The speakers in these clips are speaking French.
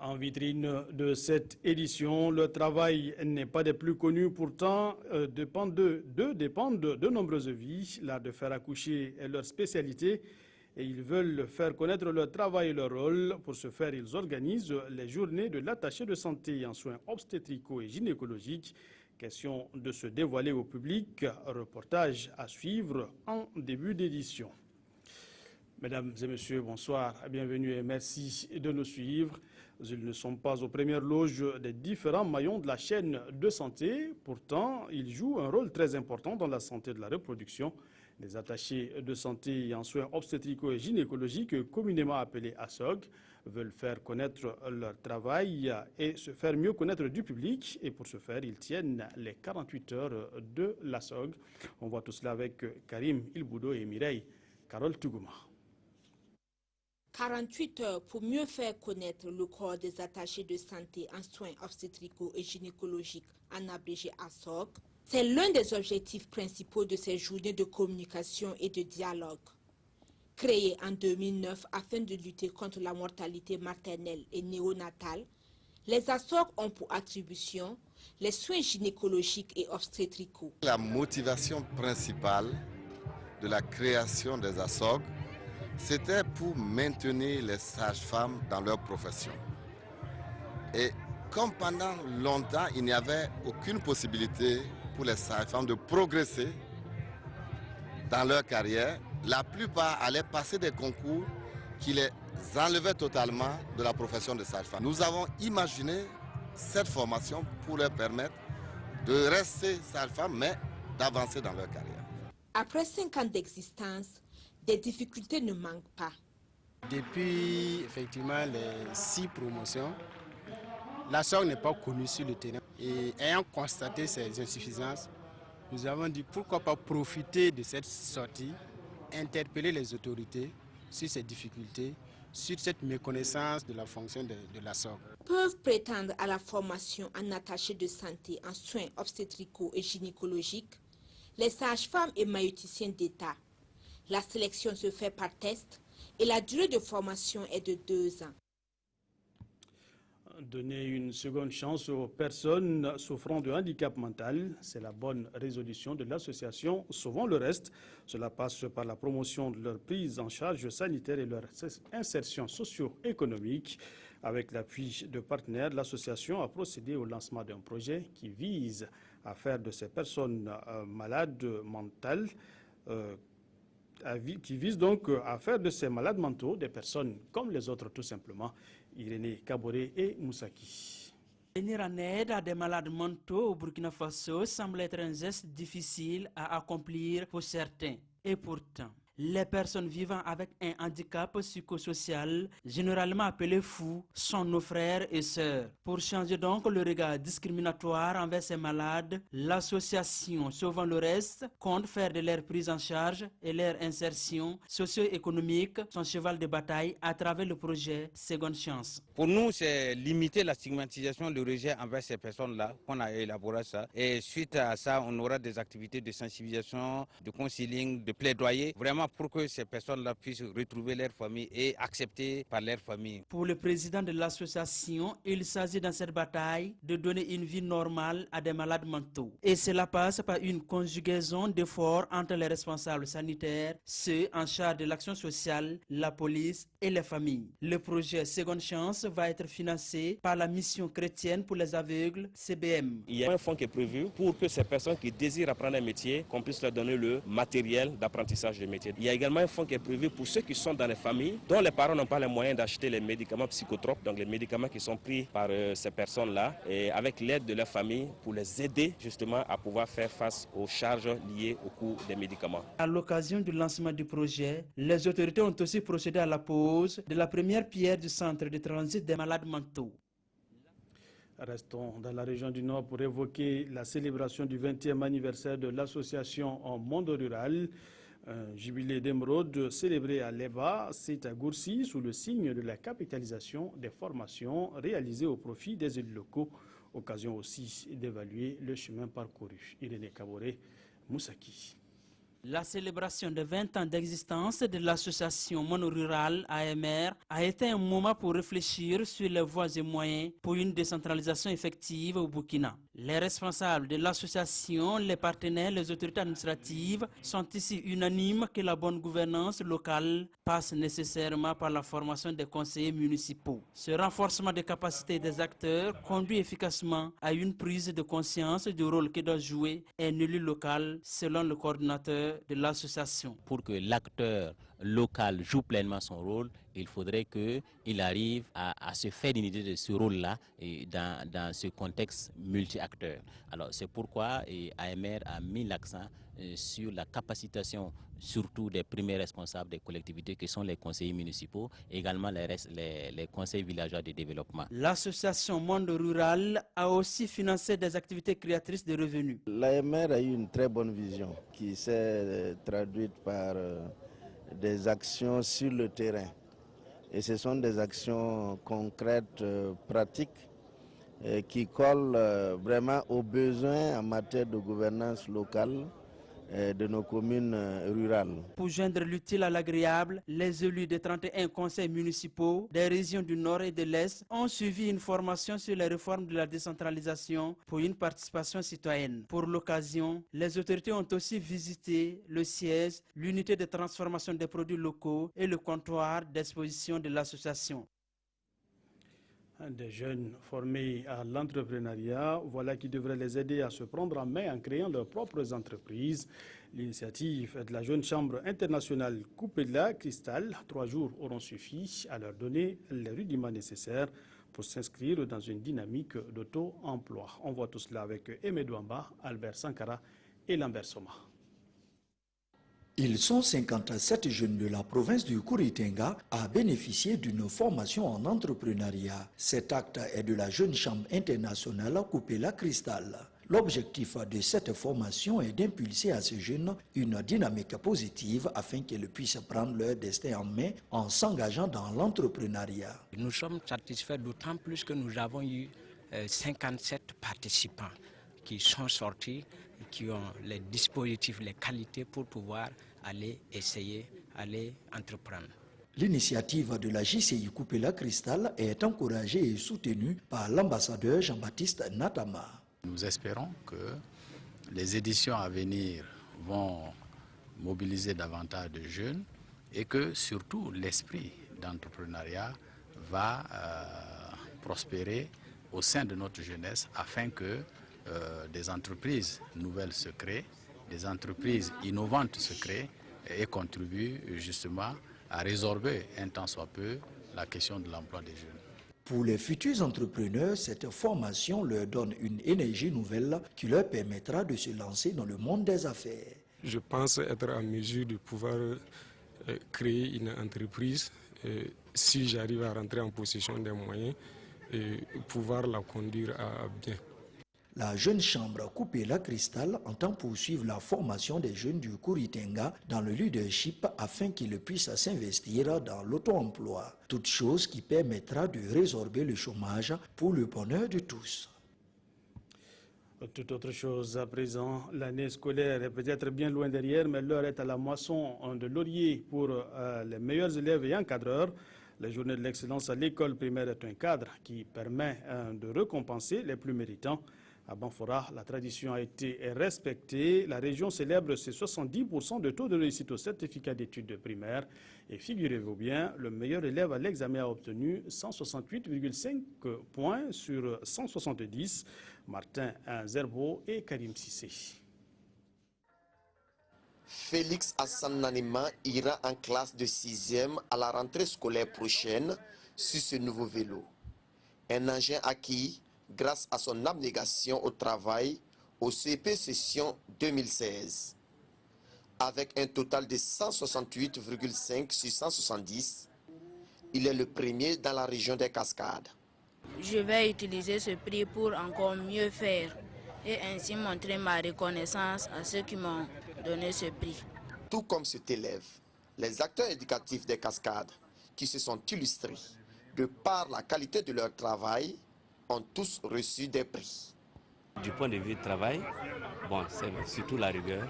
En vitrine de cette édition, le travail n'est pas des plus connus, pourtant dépendent de nombreuses vies. L'art de faire accoucher est leur spécialité et ils veulent faire connaître leur travail et leur rôle. Pour ce faire, ils organisent les journées de l'attaché de santé en soins obstétricaux et gynécologiques. Question de se dévoiler au public. Reportage à suivre en début d'édition. Mesdames et messieurs, bonsoir, bienvenue et merci de nous suivre. Ils ne sont pas aux premières loges des différents maillons de la chaîne de santé. Pourtant, ils jouent un rôle très important dans la santé de la reproduction. Les attachés de santé en soins obstétricaux et gynécologiques, communément appelés ASOG, veulent faire connaître leur travail et se faire mieux connaître du public. Et pour ce faire, ils tiennent les 48 heures de l'ASOG. On voit tout cela avec Karim Ilboudo et Mireille Carole Tougouma. 48 heures pour mieux faire connaître le corps des attachés de santé en soins obstétricaux et gynécologiques, en abrégé ASOG, c'est l'un des objectifs principaux de ces journées de communication et de dialogue. Créées en 2009 afin de lutter contre la mortalité maternelle et néonatale, les ASOG ont pour attribution les soins gynécologiques et obstétricaux. La motivation principale de la création des ASOG, c'était pour maintenir les sages-femmes dans leur profession. Et comme pendant longtemps, il n'y avait aucune possibilité pour les sages-femmes de progresser dans leur carrière, la plupart allaient passer des concours qui les enlevaient totalement de la profession de sage-femme. Nous avons imaginé cette formation pour leur permettre de rester sages-femmes, mais d'avancer dans leur carrière. Après 5 ans d'existence, des difficultés ne manquent pas. Depuis effectivement les 6 promotions, l'ASOG n'est pas connue sur le terrain. Et ayant constaté ces insuffisances, nous avons dit pourquoi pas profiter de cette sortie, interpeller les autorités sur ces difficultés, sur cette méconnaissance de la fonction de l'ASOG. Peuvent prétendre à la formation en attaché de santé en soins obstétricaux et gynécologiques les sages-femmes et maïoticiens d'État. La sélection se fait par test et la durée de formation est de 2 ans. Donner une seconde chance aux personnes souffrant de handicap mental, c'est la bonne résolution de l'association Sauvons le Reste. Cela passe par la promotion de leur prise en charge sanitaire et leur insertion socio-économique. Avec l'appui de partenaires, l'association a procédé au lancement d'un projet qui vise à faire de ces personnes malades mentales qui vise donc à faire de ces malades mentaux des personnes comme les autres tout simplement. Irénée Kaboré et Moussaki. Venir en aide à des malades mentaux au Burkina Faso semble être un geste difficile à accomplir pour certains. Et pourtant, les personnes vivant avec un handicap psychosocial, généralement appelés fous, sont nos frères et sœurs. Pour changer donc le regard discriminatoire envers ces malades, l'association Sauvons le Reste compte faire de leur prise en charge et leur insertion socio-économique son cheval de bataille à travers le projet Seconde Chance. Pour nous, c'est limiter la stigmatisation, le rejet envers ces personnes-là qu'on a élaboré ça. Et suite à ça, on aura des activités de sensibilisation, de counseling, de plaidoyer, vraiment pour que ces personnes-là puissent retrouver leur famille et accepter par leur famille. Pour le président de l'association, il s'agit dans cette bataille de donner une vie normale à des malades mentaux. Et cela passe par une conjugaison d'efforts entre les responsables sanitaires, ceux en charge de l'action sociale, la police et les familles. Le projet Seconde Chance va être financé par la mission chrétienne pour les aveugles, CBM. Il y a un fonds qui est prévu pour que ces personnes qui désirent apprendre un métier, qu'on puisse leur donner le matériel d'apprentissage du métier. Il y a également un fonds qui est prévu pour ceux qui sont dans les familles dont les parents n'ont pas les moyens d'acheter les médicaments psychotropes, donc les médicaments qui sont pris par ces personnes-là, et avec l'aide de leur famille pour les aider justement à pouvoir faire face aux charges liées au coût des médicaments. À l'occasion du lancement du projet, les autorités ont aussi procédé à la pose de la première pierre du centre de transit des malades mentaux. Restons dans la région du Nord pour évoquer la célébration du 20e anniversaire de l'association en monde rural. Un jubilé d'émeraude célébré à Leba, c'est à Goursi sous le signe de la capitalisation des formations réalisées au profit des élus locaux. Occasion aussi d'évaluer le chemin parcouru. Irénée Kaboré, Moussaki. La célébration de 20 ans d'existence de l'association monorurale AMR a été un moment pour réfléchir sur les voies et moyens pour une décentralisation effective au Burkina. Les responsables de l'association, les partenaires, les autorités administratives sont ici unanimes que la bonne gouvernance locale passe nécessairement par la formation des conseillers municipaux. Ce renforcement des capacités des acteurs conduit efficacement à une prise de conscience du rôle que doit jouer un élu local selon le coordinateur de l'association. Pour que l'acteur local joue pleinement son rôle, il faudrait qu'il arrive à se faire une idée de ce rôle-là dans ce contexte multi-acteur. Alors c'est pourquoi AMR a mis l'accent sur la capacitation surtout des premiers responsables des collectivités qui sont les conseillers municipaux, également les conseils villageois de développement. L'association Monde Rural a aussi financé des activités créatrices de revenus. L'AMR a eu une très bonne vision qui s'est traduite par des actions sur le terrain. Et ce sont des actions concrètes, pratiques, qui collent vraiment aux besoins en matière de gouvernance locale de nos communes rurales. Pour joindre l'utile à l'agréable, les élus des 31 conseils municipaux des régions du Nord et de l'Est ont suivi une formation sur les réformes de la décentralisation pour une participation citoyenne. Pour l'occasion, les autorités ont aussi visité le siège, l'unité de transformation des produits locaux et le comptoir d'exposition de l'association. Des jeunes formés à l'entrepreneuriat, voilà qui devrait les aider à se prendre en main en créant leurs propres entreprises. L'initiative de la jeune chambre internationale Coupela Cristal, 3 jours auront suffi à leur donner les rudiments nécessaires pour s'inscrire dans une dynamique d'auto-emploi. On voit tout cela avec Aimé Douamba, Albert Sankara et Lambert Soma. Ils sont 57 jeunes de la province du Kouri-Tenga à bénéficier d'une formation en entrepreneuriat. Cet acte est de la jeune chambre internationale Coupela Cristal. L'objectif de cette formation est d'impulser à ces jeunes une dynamique positive afin qu'ils puissent prendre leur destin en main en s'engageant dans l'entrepreneuriat. Nous sommes satisfaits d'autant plus que nous avons eu 57 participants qui sont sortis, qui ont les dispositifs, les qualités pour pouvoir aller essayer, aller entreprendre. L'initiative de la JCI Coupela Cristal est encouragée et soutenue par l'ambassadeur Jean-Baptiste Natama. Nous espérons que les éditions à venir vont mobiliser davantage de jeunes et que surtout l'esprit d'entrepreneuriat va prospérer au sein de notre jeunesse afin que des entreprises nouvelles se créent, des entreprises innovantes se créent et contribuent justement à résorber un tant soit peu la question de l'emploi des jeunes. Pour les futurs entrepreneurs, cette formation leur donne une énergie nouvelle qui leur permettra de se lancer dans le monde des affaires. Je pense être en mesure de pouvoir créer une entreprise si j'arrive à rentrer en possession des moyens et pouvoir la conduire à bien. La jeune chambre Coupela Cristal entend poursuivre la formation des jeunes du Kouri-Tenga dans le leadership afin qu'ils puissent s'investir dans l'auto-emploi. Toute chose qui permettra de résorber le chômage pour le bonheur de tous. Toute autre chose à présent, l'année scolaire est peut-être bien loin derrière, mais l'heure est à la moisson de laurier pour les meilleurs élèves et encadreurs. La journée de l'excellence à l'école primaire est un cadre qui permet de récompenser les plus méritants. À Banfora, la tradition a été respectée. La région célèbre ses 70% de taux de réussite au certificat d'études primaires. Et figurez-vous bien, le meilleur élève à l'examen a obtenu 168,5 points sur 170. Martin Zerbo et Karim Sissé. Félix Hassan Nanima ira en classe de 6e à la rentrée scolaire prochaine sur ce nouveau vélo. Un engin acquis grâce à son abnégation au travail au CP Session 2016. Avec un total de 168,5 sur 170, il est le premier dans la région des Cascades. Je vais utiliser ce prix pour encore mieux faire et ainsi montrer ma reconnaissance à ceux qui m'ont donné ce prix. Tout comme cet élève, les acteurs éducatifs des Cascades qui se sont illustrés de par la qualité de leur travail ont tous reçu des prix. Du point de vue du travail, bon, c'est surtout la rigueur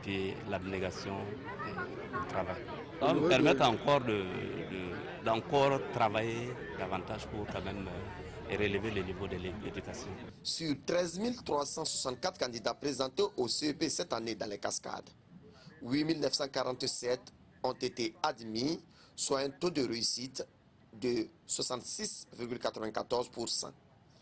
puis l'abnégation du travail. Ça va nous permettre encore d'encore travailler davantage pour quand même relever le niveau de l'éducation. Sur 13 364 candidats présentés au CEP cette année dans les Cascades, 8 947 ont été admis, soit un taux de réussite de 66,94%.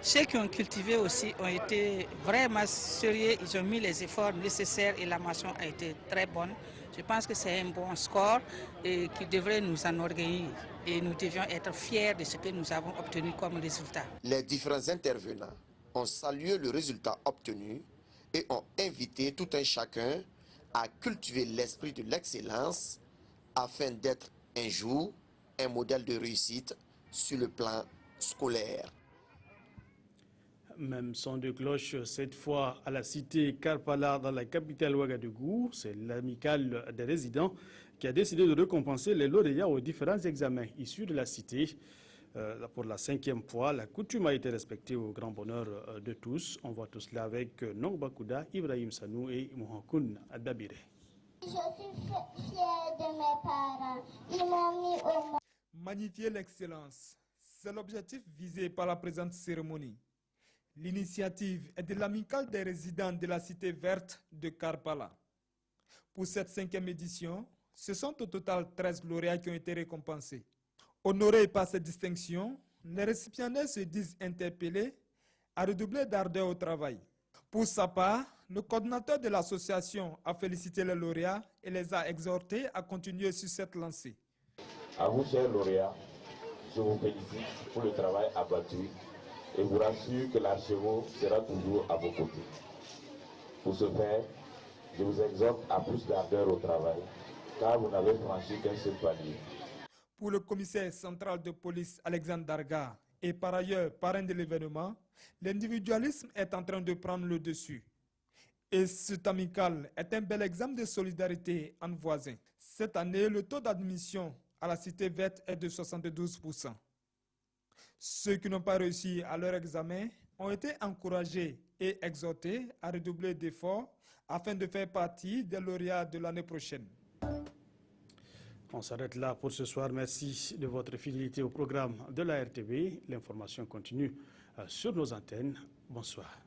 Ceux qui ont cultivé aussi ont été vraiment sérieux, ils ont mis les efforts nécessaires et la mention a été très bonne. Je pense que c'est un bon score et qui devrait nous enorgueillir et nous devions être fiers de ce que nous avons obtenu comme résultat. Les différents intervenants ont salué le résultat obtenu et ont invité tout un chacun à cultiver l'esprit de l'excellence afin d'être un jour un modèle de réussite sur le plan scolaire. Même son de cloche, cette fois à la cité Karpala dans la capitale Ouagadougou. C'est l'amicale des résidents qui a décidé de récompenser les lauréats aux différents examens issus de la cité. Pour la 5e fois, la coutume a été respectée au grand bonheur de tous. On voit tout cela avec Nong Bakouda, Ibrahim Sanou et Mohakoun Dabire. Je suis fière de mes parents. Ils m'ont mis au monde. Magnifier l'excellence, c'est l'objectif visé par la présente cérémonie. L'initiative est de l'amicale des résidents de la cité verte de Karpala. Pour cette 5e édition, ce sont au total 13 lauréats qui ont été récompensés. Honorés par cette distinction, les récipiendaires se disent interpellés à redoubler d'ardeur au travail. Pour sa part, le coordinateur de l'association a félicité les lauréats et les a exhortés à continuer sur cette lancée. À vous, chers lauréats, je vous félicite pour le travail abattu et vous rassure que l'Archevêque sera toujours à vos côtés. Pour ce faire, je vous exhorte à plus d'ardeur au travail, car vous n'avez franchi qu'un seul palier. Pour le commissaire central de police Alexandre Darga et par ailleurs parrain de l'événement, l'individualisme est en train de prendre le dessus. Et cet amical est un bel exemple de solidarité entre voisins. Cette année, le taux d'admission à la cité verte est de 72%. Ceux qui n'ont pas réussi à leur examen ont été encouragés et exhortés à redoubler d'efforts afin de faire partie des lauréats de l'année prochaine. On s'arrête là pour ce soir. Merci de votre fidélité au programme de la RTV. L'information continue sur nos antennes. Bonsoir.